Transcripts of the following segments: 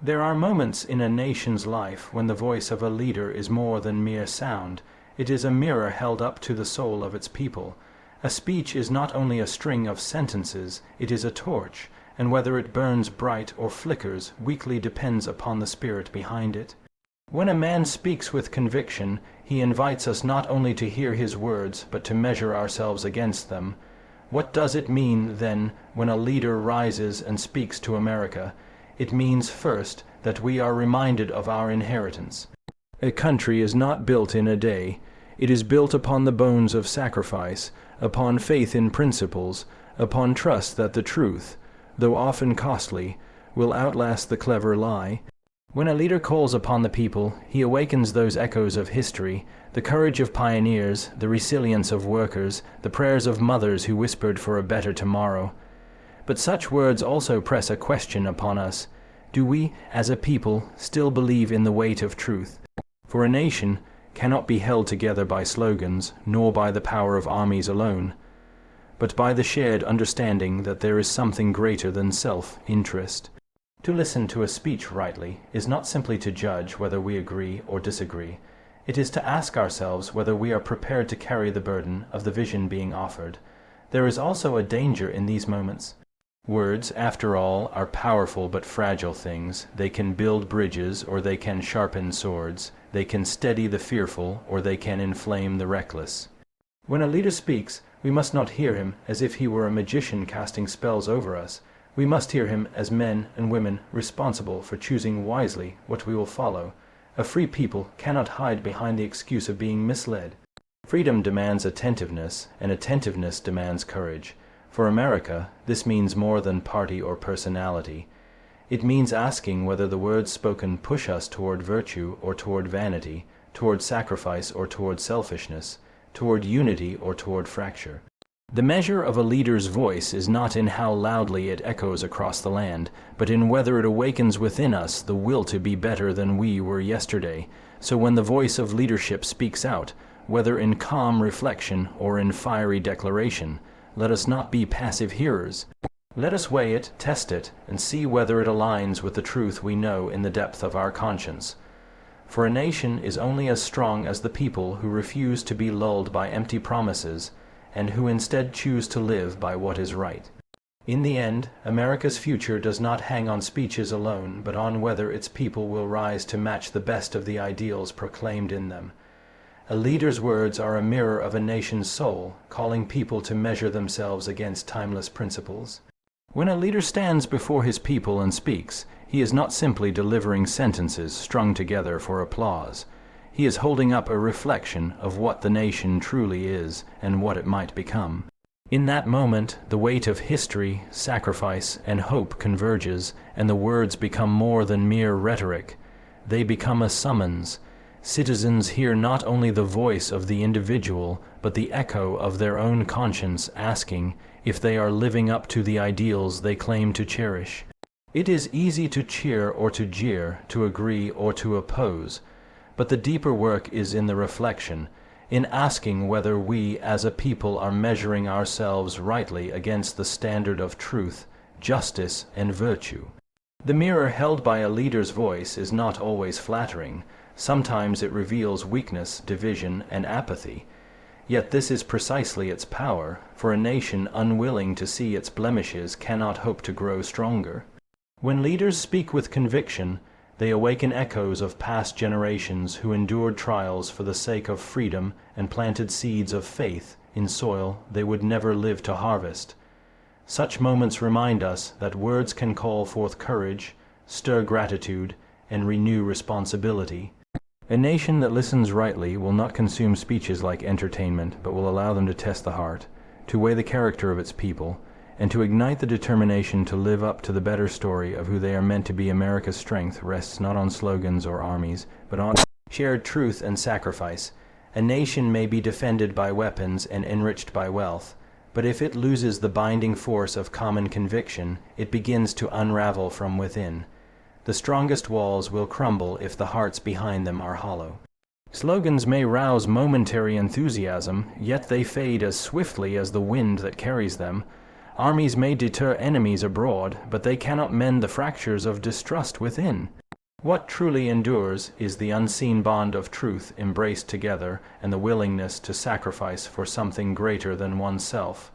There are moments in a nation's life when the voice of a leader is more than mere sound. It is a mirror held up to the soul of its people. A speech is not only a string of sentences, it is a torch, and whether it burns bright or flickers weakly depends upon the spirit behind it. When a man speaks with conviction, he invites us not only to hear his words, but to measure ourselves against them. What does it mean, then, when a leader rises and speaks to America? It means, first, that we are reminded of our inheritance. A country is not built in a day. It is built upon the bones of sacrifice, upon faith in principles, upon trust that the truth, though often costly, will outlast the clever lie. When a leader calls upon the people, he awakens those echoes of history, the courage of pioneers, the resilience of workers, the prayers of mothers who whispered for a better tomorrow. But such words also press a question upon us. Do we, as a people, still believe in the weight of truth? For a nation cannot be held together by slogans, nor by the power of armies alone, but by the shared understanding that there is something greater than self-interest. To listen to a speech rightly is not simply to judge whether we agree or disagree. It is to ask ourselves whether we are prepared to carry the burden of the vision being offered. There is also a danger in these moments. Words, after all, are powerful but fragile things. They can build bridges or they can sharpen swords. They can steady the fearful or they can inflame the reckless. When a leader speaks, we must not hear him as if he were a magician casting spells over us. We must hear him as men and women responsible for choosing wisely what we will follow. A free people cannot hide behind the excuse of being misled. Freedom demands attentiveness, and attentiveness demands courage. For America, this means more than party or personality. It means asking whether the words spoken push us toward virtue or toward vanity, toward sacrifice or toward selfishness, toward unity or toward fracture. The measure of a leader's voice is not in how loudly it echoes across the land, but in whether it awakens within us the will to be better than we were yesterday. So when the voice of leadership speaks out, whether in calm reflection or in fiery declaration, let us not be passive hearers. Let us weigh it, test it, and see whether it aligns with the truth we know in the depth of our conscience. For a nation is only as strong as the people who refuse to be lulled by empty promises, and who instead choose to live by what is right. In the end, America's future does not hang on speeches alone, but on whether its people will rise to match the best of the ideals proclaimed in them. A leader's words are a mirror of a nation's soul, calling people to measure themselves against timeless principles. When a leader stands before his people and speaks, he is not simply delivering sentences strung together for applause. He is holding up a reflection of what the nation truly is and what it might become. In that moment, the weight of history, sacrifice, and hope converges, and the words become more than mere rhetoric. They become a summons. Citizens hear not only the voice of the individual, but the echo of their own conscience asking if they are living up to the ideals they claim to cherish. It is easy to cheer or to jeer, to agree or to oppose. But the deeper work is in the reflection, in asking whether we as a people are measuring ourselves rightly against the standard of truth, justice, and virtue. The mirror held by a leader's voice is not always flattering. Sometimes it reveals weakness, division, and apathy. Yet this is precisely its power, for a nation unwilling to see its blemishes cannot hope to grow stronger. When leaders speak with conviction, they awaken echoes of past generations who endured trials for the sake of freedom and planted seeds of faith in soil they would never live to harvest. Such moments remind us that words can call forth courage, stir gratitude, and renew responsibility. A nation that listens rightly will not consume speeches like entertainment, but will allow them to test the heart, to weigh the character of its people, and to ignite the determination to live up to the better story of who they are meant to be. America's strength rests not on slogans or armies, but on shared truth and sacrifice. A nation may be defended by weapons and enriched by wealth, but if it loses the binding force of common conviction, it begins to unravel from within. The strongest walls will crumble if the hearts behind them are hollow. Slogans may rouse momentary enthusiasm, yet they fade as swiftly as the wind that carries them. Armies may deter enemies abroad, but they cannot mend the fractures of distrust within. What truly endures is the unseen bond of truth embraced together and the willingness to sacrifice for something greater than oneself.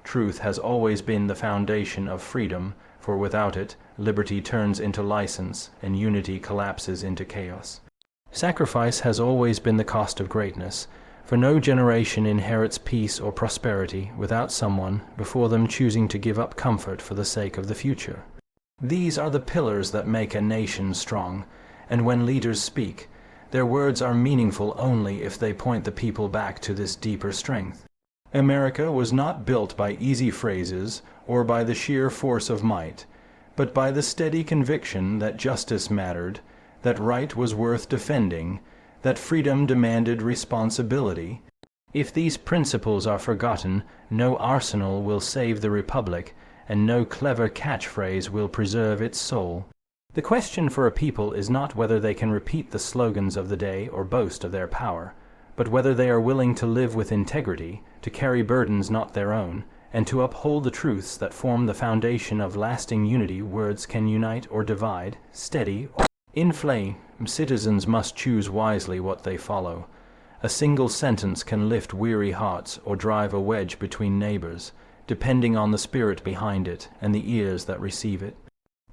Truth has always been the foundation of freedom, for without it, liberty turns into license and unity collapses into chaos. Sacrifice has always been the cost of greatness, for no generation inherits peace or prosperity without someone before them choosing to give up comfort for the sake of the future. These are the pillars that make a nation strong, and when leaders speak, their words are meaningful only if they point the people back to this deeper strength. America was not built by easy phrases or by the sheer force of might, but by the steady conviction that justice mattered, that right was worth defending, that freedom demanded responsibility. If these principles are forgotten, no arsenal will save the republic, and no clever catchphrase will preserve its soul. The question for a people is not whether they can repeat the slogans of the day or boast of their power, but whether they are willing to live with integrity, to carry burdens not their own, and to uphold the truths that form the foundation of lasting unity. Words can unite or divide, steady or inflame. Citizens must choose wisely what they follow. A single sentence can lift weary hearts or drive a wedge between neighbors, depending on the spirit behind it and the ears that receive it.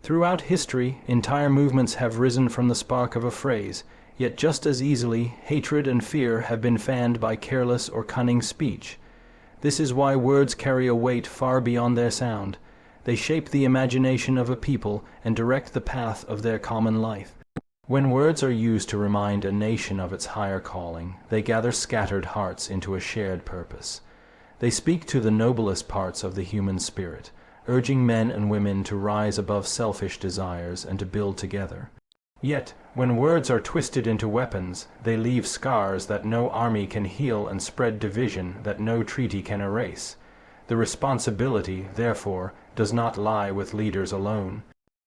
Throughout history, entire movements have risen from the spark of a phrase, yet just as easily, hatred and fear have been fanned by careless or cunning speech. This is why words carry a weight far beyond their sound. They shape the imagination of a people and direct the path of their common life. When words are used to remind a nation of its higher calling, they gather scattered hearts into a shared purpose. They speak to the noblest parts of the human spirit, urging men and women to rise above selfish desires and to build together. Yet, when words are twisted into weapons, they leave scars that no army can heal and spread division that no treaty can erase. The responsibility, therefore, does not lie with leaders alone.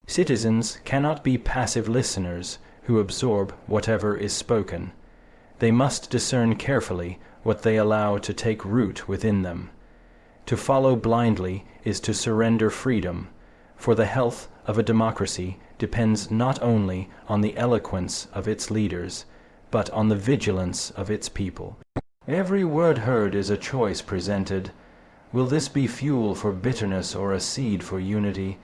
Citizens cannot be passive listeners who absorb whatever is spoken. They must discern carefully what they allow to take root within them. To follow blindly is to surrender freedom, for the health of a democracy depends not only on the eloquence of its leaders, but on the vigilance of its people. Every word heard is a choice presented. Will this be fuel for bitterness or a seed for unity,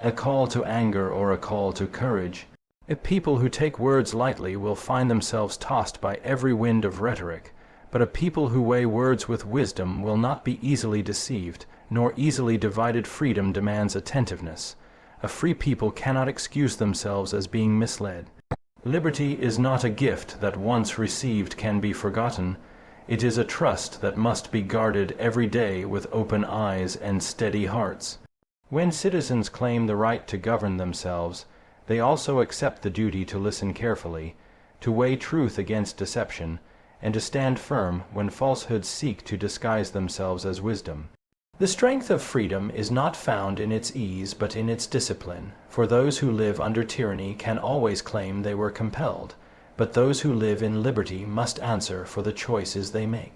a call to anger or a call to courage? A people who take words lightly will find themselves tossed by every wind of rhetoric, but a people who weigh words with wisdom will not be easily deceived, nor easily divided. Freedom demands attentiveness. A free people cannot excuse themselves as being misled. Liberty is not a gift that once received can be forgotten. It is a trust that must be guarded every day with open eyes and steady hearts. When citizens claim the right to govern themselves, they also accept the duty to listen carefully, to weigh truth against deception, and to stand firm when falsehoods seek to disguise themselves as wisdom. The strength of freedom is not found in its ease but in its discipline, for those who live under tyranny can always claim they were compelled, but those who live in liberty must answer for the choices they make.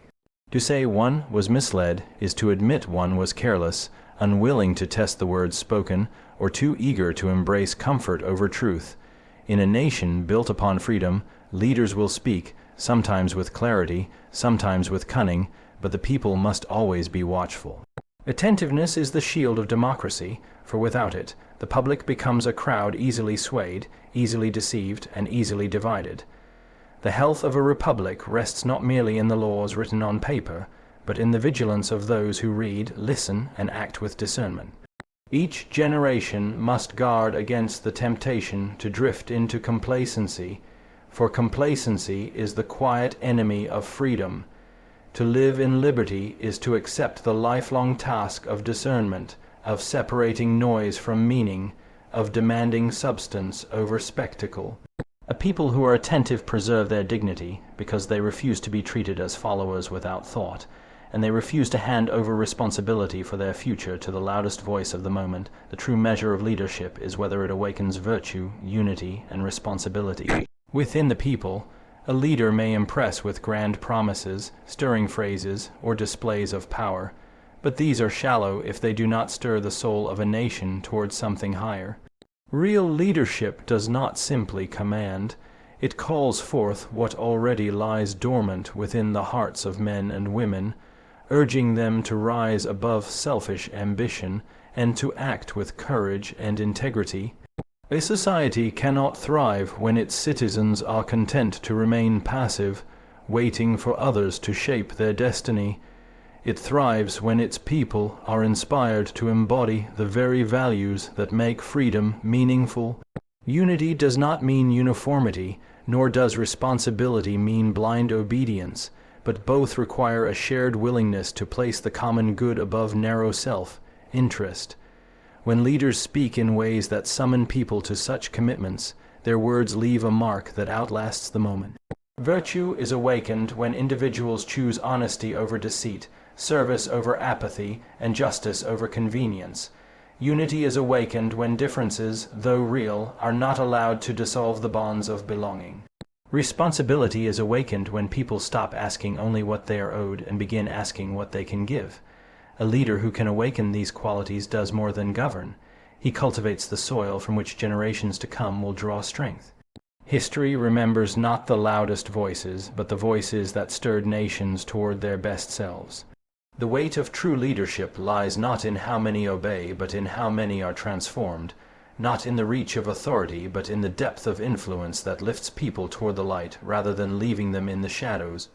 To say one was misled is to admit one was careless, unwilling to test the words spoken, or too eager to embrace comfort over truth. In a nation built upon freedom, leaders will speak, sometimes with clarity, sometimes with cunning, but the people must always be watchful. Attentiveness is the shield of democracy, for without it, the public becomes a crowd easily swayed, easily deceived, and easily divided. The health of a republic rests not merely in the laws written on paper, but in the vigilance of those who read, listen, and act with discernment. Each generation must guard against the temptation to drift into complacency, for complacency is the quiet enemy of freedom. To live in liberty is to accept the lifelong task of discernment, of separating noise from meaning, of demanding substance over spectacle. A people who are attentive preserve their dignity, because they refuse to be treated as followers without thought, and they refuse to hand over responsibility for their future to the loudest voice of the moment. The true measure of leadership is whether it awakens virtue, unity, and responsibility. Within the people, a leader may impress with grand promises, stirring phrases, or displays of power, but these are shallow if they do not stir the soul of a nation towards something higher. Real leadership does not simply command. It calls forth what already lies dormant within the hearts of men and women, urging them to rise above selfish ambition and to act with courage and integrity. A society cannot thrive when its citizens are content to remain passive, waiting for others to shape their destiny. It thrives when its people are inspired to embody the very values that make freedom meaningful. Unity does not mean uniformity, nor does responsibility mean blind obedience, but both require a shared willingness to place the common good above narrow self-interest. When leaders speak in ways that summon people to such commitments, their words leave a mark that outlasts the moment. Virtue is awakened when individuals choose honesty over deceit, service over apathy, and justice over convenience. Unity is awakened when differences, though real, are not allowed to dissolve the bonds of belonging. Responsibility is awakened when people stop asking only what they are owed and begin asking what they can give. A leader who can awaken these qualities does more than govern. He cultivates the soil from which generations to come will draw strength. History remembers not the loudest voices, but the voices that stirred nations toward their best selves. The weight of true leadership lies not in how many obey, but in how many are transformed, not in the reach of authority, but in the depth of influence that lifts people toward the light rather than leaving them in the shadows.